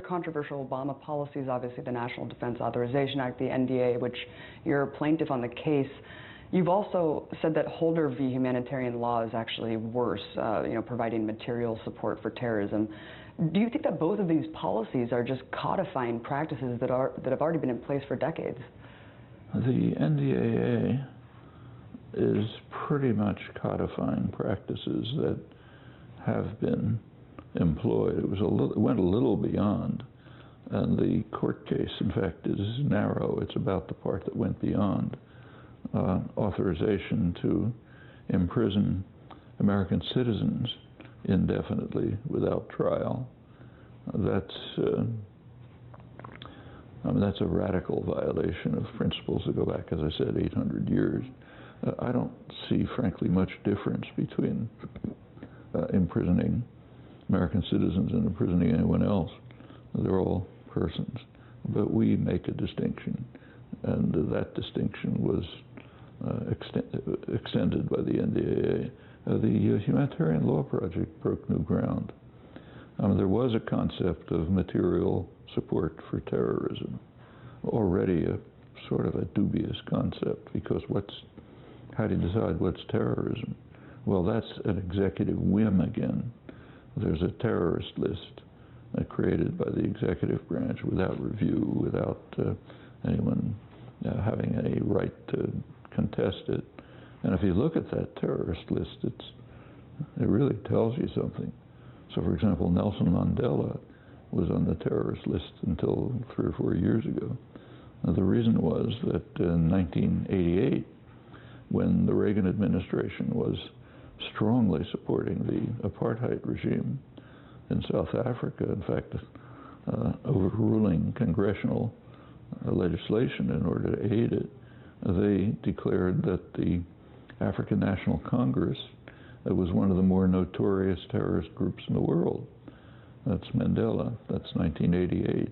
controversial Obama policies, obviously the National Defense Authorization Act, the NDA, which you're a plaintiff on the case. You've also said that Holder v. Humanitarian Law is actually worse, providing material support for terrorism. Do you think that both of these policies are just codifying practices that have already been in place for decades? The NDAA is pretty much codifying practices that have been employed. It went a little beyond, and the court case, in fact, is narrow. It's about the part that went beyond authorization to imprison American citizens indefinitely without trial. That's a radical violation of principles that go back, as I said, 800 years. I don't see, frankly, much difference between imprisoning American citizens and imprisoning anyone else. They're all persons. But we make a distinction, and that distinction was extended by the NDAA. The Humanitarian Law Project broke new ground. There was a concept of material support for terrorism, already a sort of a dubious concept, because how do you decide what's terrorism? Well, that's an executive whim again. There's a terrorist list created by the executive branch without review, without anyone having any right to contest it. And if you look at that terrorist list, it really tells you something. So, for example, Nelson Mandela was on the terrorist list until 3 or 4 years ago. The reason was that in 1988, when the Reagan administration was strongly supporting the apartheid regime in South Africa, in fact, overruling congressional legislation in order to aid it, they declared that the African National Congress was one of the more notorious terrorist groups in the world. That's Mandela. That's 1988,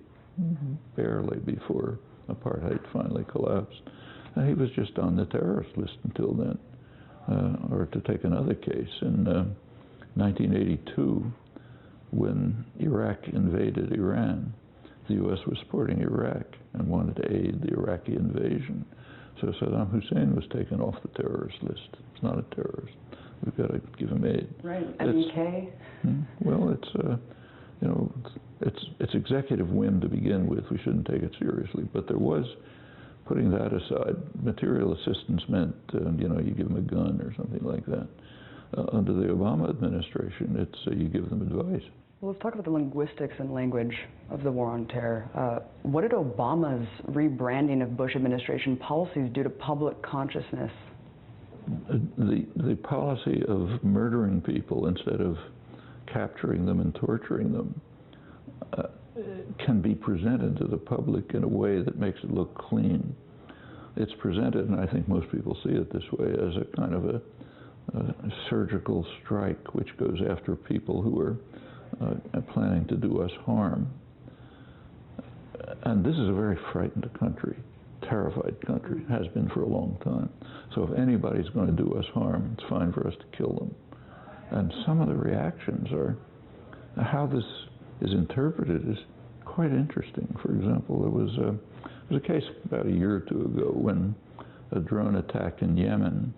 barely before apartheid finally collapsed. And he was just on the terrorist list until then. Or to take another case, in 1982, when Iraq invaded Iran, the U.S. was supporting Iraq and wanted to aid the Iraqi invasion. So Saddam Hussein was taken off the terrorist list. It's not a terrorist. We've got to give him aid. Right. MEK? Well, it's executive whim to begin with. We shouldn't take it seriously. But there was, putting that aside, material assistance meant, you give them a gun or something like that. Under the Obama administration, it's you give them advice. Well, let's talk about the linguistics and language of the war on terror. What did Obama's rebranding of Bush administration policies do to public consciousness? The policy of murdering people instead of capturing them and torturing them can be presented to the public in a way that makes it look clean. It's presented, and I think most people see it this way, as a kind of a surgical strike which goes after people who are planning to do us harm. And this is a very frightened country, terrified country, has been for a long time. So if anybody's going to do us harm, it's fine for us to kill them. And some of the reactions are, how this is interpreted is quite interesting. For example, there was a case about a year or two ago when a drone attack in Yemen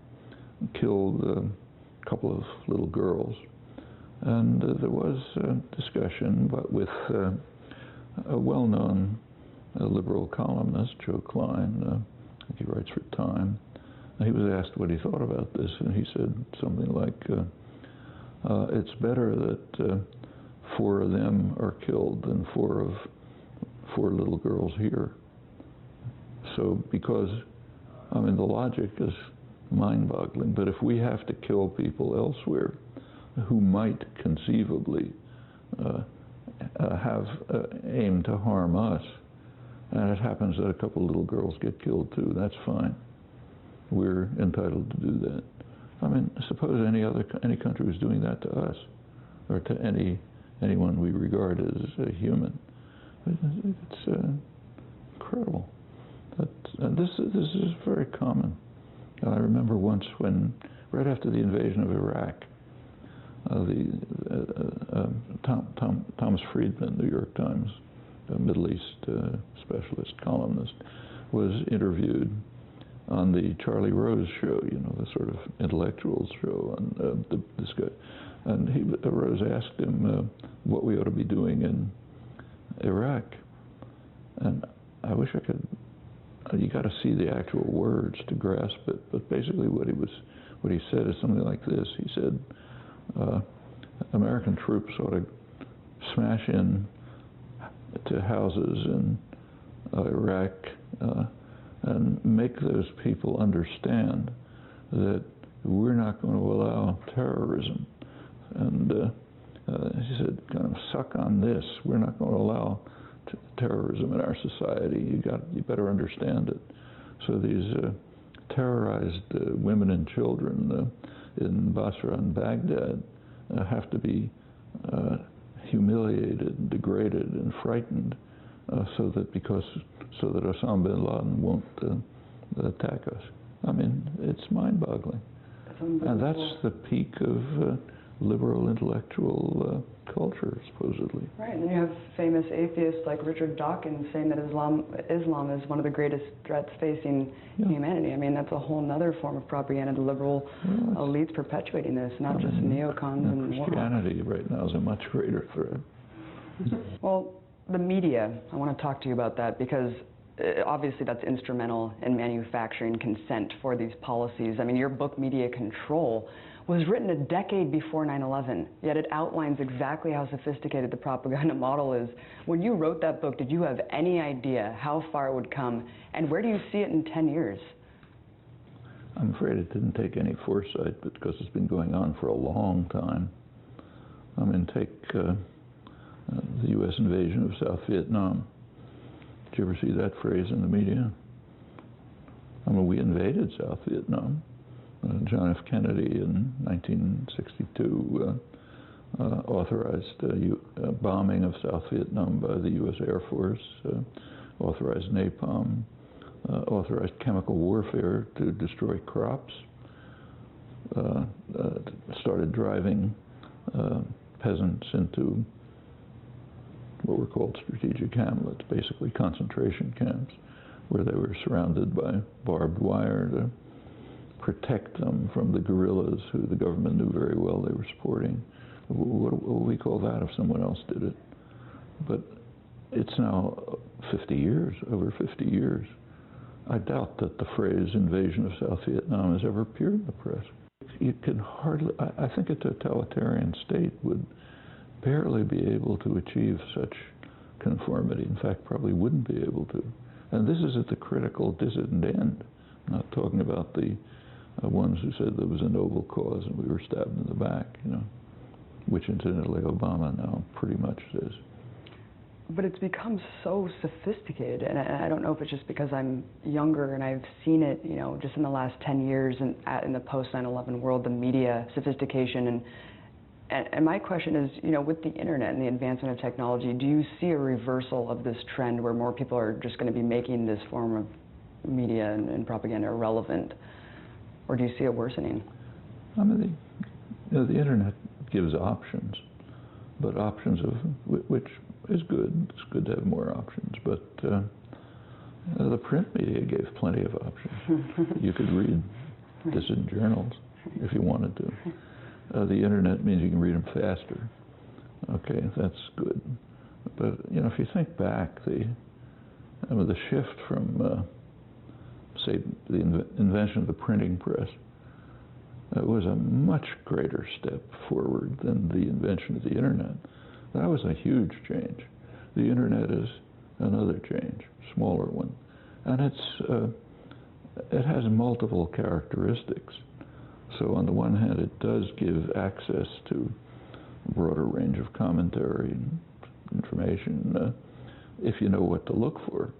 killed a couple of little girls. And there was discussion, but with a well-known liberal columnist, Joe Klein, I think he writes for Time. He was asked what he thought about this, and he said something like, it's better that 4 of them are killed than 4 little girls here. So, because, the logic is mind-boggling, but if we have to kill people elsewhere who might conceivably have aimed to harm us, and it happens that a couple of little girls get killed too, that's fine. We're entitled to do that. Suppose any country was doing that to us, or to anyone we regard as a human. It's incredible. This is very common. I remember once when, right after the invasion of Iraq, Thomas Friedman, New York Times a Middle East specialist columnist, was interviewed on the Charlie Rose show, you know, the sort of intellectuals show, on this guy. And Rose asked him what we ought to be doing in Iraq. And I wish I could, you got to see the actual words to grasp it, but basically what he said is something like this. He said, American troops ought to smash in to houses in Iraq and make those people understand that we're not going to allow terrorism. And he said, kind of suck on this. We're not going to allow terrorism in our society. You better understand it. So these terrorized women and children in Basra and Baghdad have to be humiliated and degraded and frightened so that Osama bin Laden won't attack us. I mean, it's mind-boggling. And that's the peak of liberal intellectual culture, supposedly. Right, and you have famous atheists like Richard Dawkins saying that Islam is one of the greatest threats facing humanity. I mean, that's a whole other form of propaganda. The liberal elites perpetuating this, not just neocons and Christianity right now is a much greater threat. Well, the media, I want to talk to you about that because obviously that's instrumental in manufacturing consent for these policies. I mean, your book, Media Control, was written a decade before 9/11, yet it outlines exactly how sophisticated the propaganda model is. When you wrote that book, did you have any idea how far it would come, and where do you see it in 10 years? I'm afraid it didn't take any foresight, because it's been going on for a long time. I mean, take the U.S. invasion of South Vietnam. Did you ever see that phrase in the media? I mean, we invaded South Vietnam. John F. Kennedy in 1962 authorized bombing of South Vietnam by the U.S. Air Force, authorized napalm, authorized chemical warfare to destroy crops, started driving peasants into what were called strategic hamlets, basically concentration camps, where they were surrounded by barbed wire to protect them from the guerrillas who the government knew very well they were supporting. What would we call that if someone else did it? But it's now 50 years, over 50 years. I doubt that the phrase invasion of South Vietnam has ever appeared in the press. You can hardly, I think a totalitarian state would barely be able to achieve such conformity. In fact, probably wouldn't be able to. And this is at the critical dissident end. I'm not talking about the ones who said there was a noble cause and we were stabbed in the back, you know, which incidentally Obama now pretty much says. But it's become so sophisticated, and I don't know if it's just because I'm younger and I've seen it, you know, just in the last 10 years and in the post-9/11 world, the media sophistication. And my question is, you know, with the internet and the advancement of technology, do you see a reversal of this trend where more people are just going to be making this form of media and propaganda irrelevant? Or do you see it worsening? I mean, the internet gives options, but options of which is good. It's good to have more options, but the print media gave plenty of options. You could read dissident journals if you wanted to. The internet means you can read them faster. Okay, that's good. But you know, if you think back, the shift from say the invention of the printing press was a much greater step forward than the invention of the internet. That was a huge change. The internet is another change, smaller one, and it has multiple characteristics. So on the one hand, it does give access to a broader range of commentary and information if you know what to look for.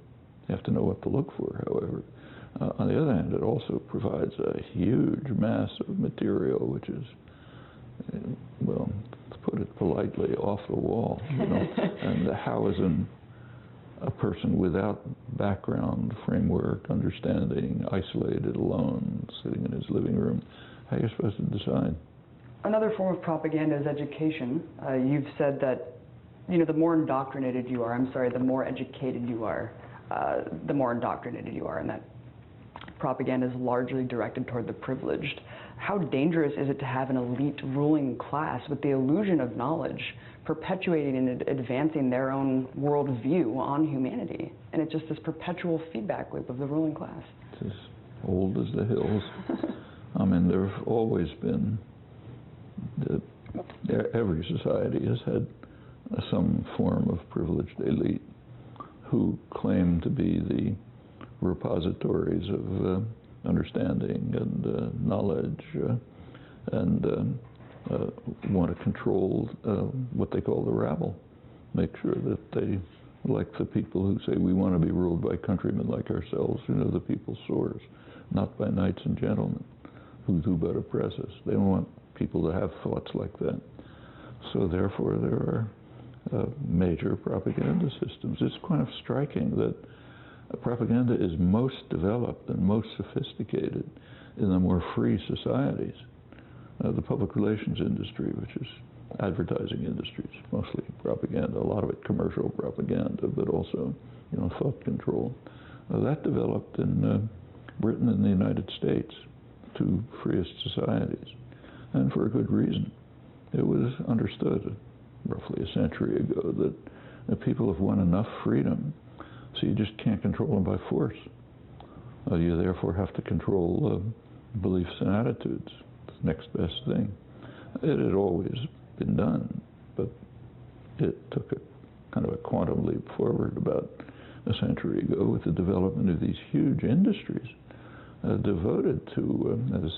You have to know what to look for, however. On the other hand, it also provides a huge mass of material which is, well, to put it politely, off the wall. You know? And how is a person without background, framework, understanding, isolated, alone, sitting in his living room, how are you supposed to decide? Another form of propaganda is education. You've said that you know, the more indoctrinated you are, the more educated you are, the more indoctrinated you are, and that propaganda is largely directed toward the privileged. How dangerous is it to have an elite ruling class with the illusion of knowledge, perpetuating and advancing their own worldview on humanity? And it's just this perpetual feedback loop of the ruling class. It's as old as the hills. I mean, there have always been, every society has had some form of privileged elite who claim to be the repositories of understanding and knowledge and want to control what they call the rabble, make sure that they, like the people who say we want to be ruled by countrymen like ourselves who know the people's sores, not by knights and gentlemen who do but oppress us. They don't want people to have thoughts like that. So therefore there are major propaganda systems. It's kind of striking that propaganda is most developed and most sophisticated in the more free societies. The public relations industry, which is advertising industries, mostly propaganda, a lot of it commercial propaganda, but also, you know, thought control. That developed in Britain and the United States, two freest societies, and for a good reason. It was understood roughly a century ago that people have won enough freedom, so you just can't control them by force. You therefore have to control beliefs and attitudes. It's the next best thing. It had always been done, but it took a kind of a quantum leap forward about a century ago with the development of these huge industries devoted to, as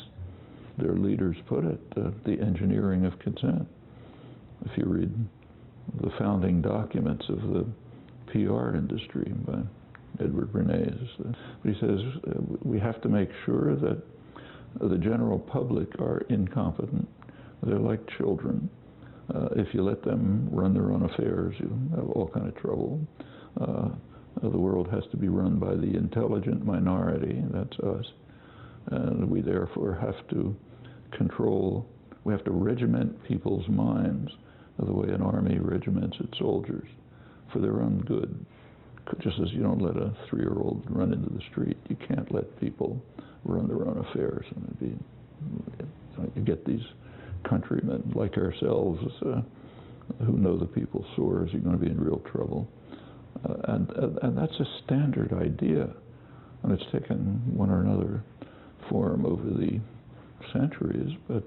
their leaders put it, the engineering of consent. If you read the founding documents of the PR industry by Edward Bernays, he says we have to make sure that the general public are incompetent. They're like children. If you let them run their own affairs, you have all kind of trouble. The world has to be run by the intelligent minority, that's us. And we therefore have to control, we have to regiment people's minds the way an army regiments its soldiers for their own good. Just as you don't let a 3-year-old run into the street, you can't let people run their own affairs. And you get these countrymen like ourselves who know the people's sores, you're going to be in real trouble. And that's a standard idea. And it's taken one or another form over the centuries, but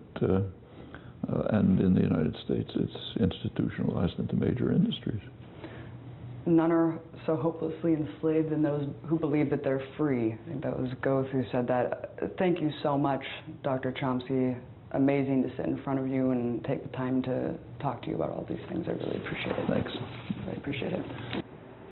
and in the United States it's institutionalized into major industries. None are so hopelessly enslaved than those who believe that they're free. I think that was Goethe who said that. Thank you so much, Dr. Chomsky. Amazing to sit in front of you and take the time to talk to you about all these things. I really appreciate it. Thanks. I appreciate it.